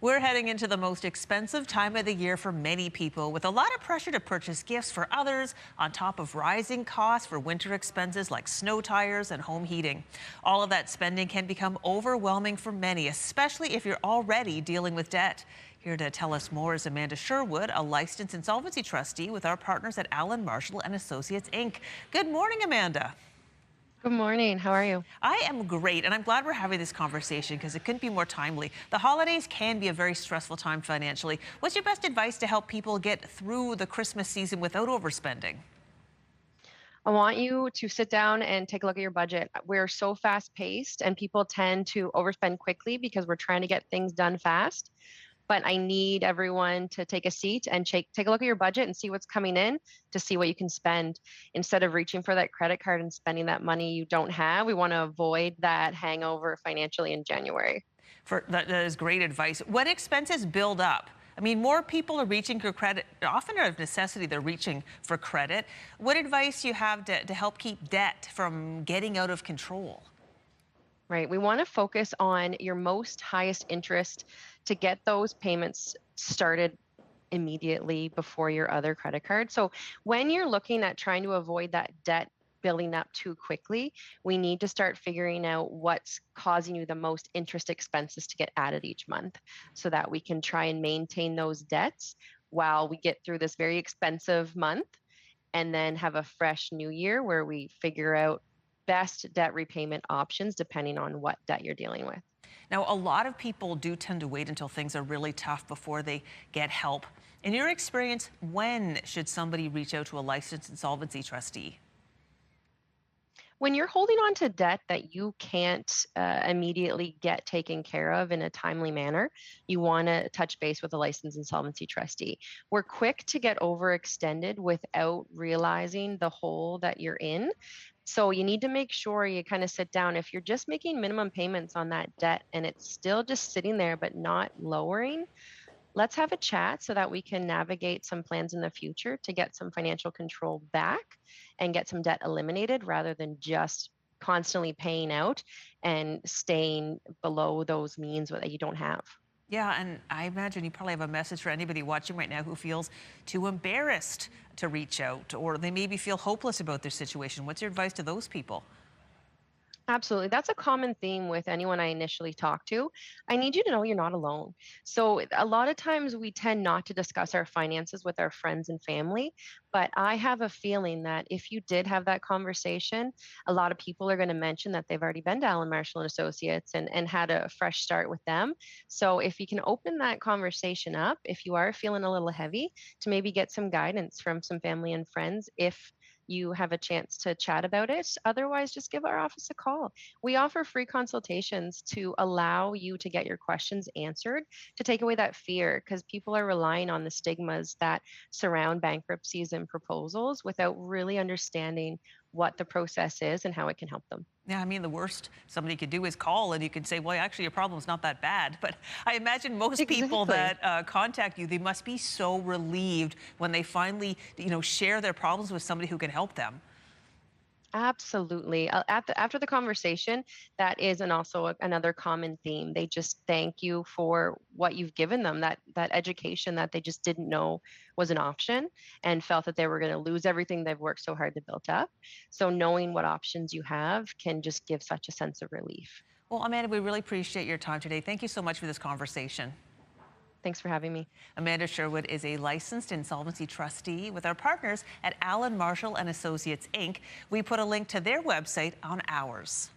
We're heading into the most expensive time of the year for many people, with a lot of pressure to purchase gifts for others, on top of rising costs for winter expenses like snow tires and home heating. All of that spending can become overwhelming for many, especially if you're already dealing with debt. Here to tell us more is Amanda Sherwood, a licensed insolvency trustee with our partners at Allan Marshall Associates, Inc. Good morning, Amanda. Good morning. How are you? I am great, and I'm glad we're having this conversation because it couldn't be more timely. The holidays can be a very stressful time financially. What's your best advice to help people get through the Christmas season without overspending? I want you to sit down and take a look at your budget. We're so fast paced, and people tend to overspend quickly because we're trying to get things done fast. But I need everyone to take a seat and take a look at your budget and see what's coming in to see what you can spend instead of reaching for that credit card and spending that money you don't have. We want to avoid that hangover financially in January. That is great advice. When expenses build up, I mean, more people are reaching for credit, often out of necessity, they're reaching for credit. What advice do you have to help keep debt from getting out of control? Right. We want to focus on your most highest interest to get those payments started immediately before your other credit card. So when you're looking at trying to avoid that debt building up too quickly, we need to start figuring out what's causing you the most interest expenses to get added each month so that we can try and maintain those debts while we get through this very expensive month and then have a fresh new year where we figure out best debt repayment options depending on what debt you're dealing with. Now, a lot of people do tend to wait until things are really tough before they get help. In your experience, when should somebody reach out to a licensed insolvency trustee? When you're holding on to debt that you can't immediately get taken care of in a timely manner, you want to touch base with a licensed insolvency trustee. We're quick to get overextended without realizing the hole that you're in. So you need to make sure you kind of sit down. If you're just making minimum payments on that debt and it's still just sitting there but not lowering, let's have a chat so that we can navigate some plans in the future to get some financial control back and get some debt eliminated rather than just constantly paying out and staying below those means that you don't have. Yeah, and I imagine you probably have a message for anybody watching right now who feels too embarrassed to reach out, or they maybe feel hopeless about their situation. What's your advice to those people? Absolutely. That's a common theme with anyone I initially talk to. I need you to know you're not alone. So, a lot of times we tend not to discuss our finances with our friends and family. But I have a feeling that if you did have that conversation, a lot of people are going to mention that they've already been to Allan Marshall and Associates and had a fresh start with them. So, if you can open that conversation up, if you are feeling a little heavy, to maybe get some guidance from some family and friends if you have a chance to chat about it. Otherwise, just give our office a call. We offer free consultations to allow you to get your questions answered to take away that fear because people are relying on the stigmas that surround bankruptcies and proposals without really understanding what the process is and how it can help them. Yeah, I mean, the worst somebody could do is call and you could say, well, actually, your problem's not that bad. But I imagine most people Exactly. that contact you, they must be so relieved when they finally, share their problems with somebody who can help them. Absolutely. After the conversation, that is another common theme. They just thank you for what you've given them, that education that they just didn't know was an option and felt that they were going to lose everything they've worked so hard to build up. So knowing what options you have can just give such a sense of relief. Well, Amanda, we really appreciate your time today. Thank you so much for this conversation. Thanks for having me. Amanda Sherwood is a licensed insolvency trustee with our partners at Allan Marshall Associates, Inc. We put a link to their website on ours.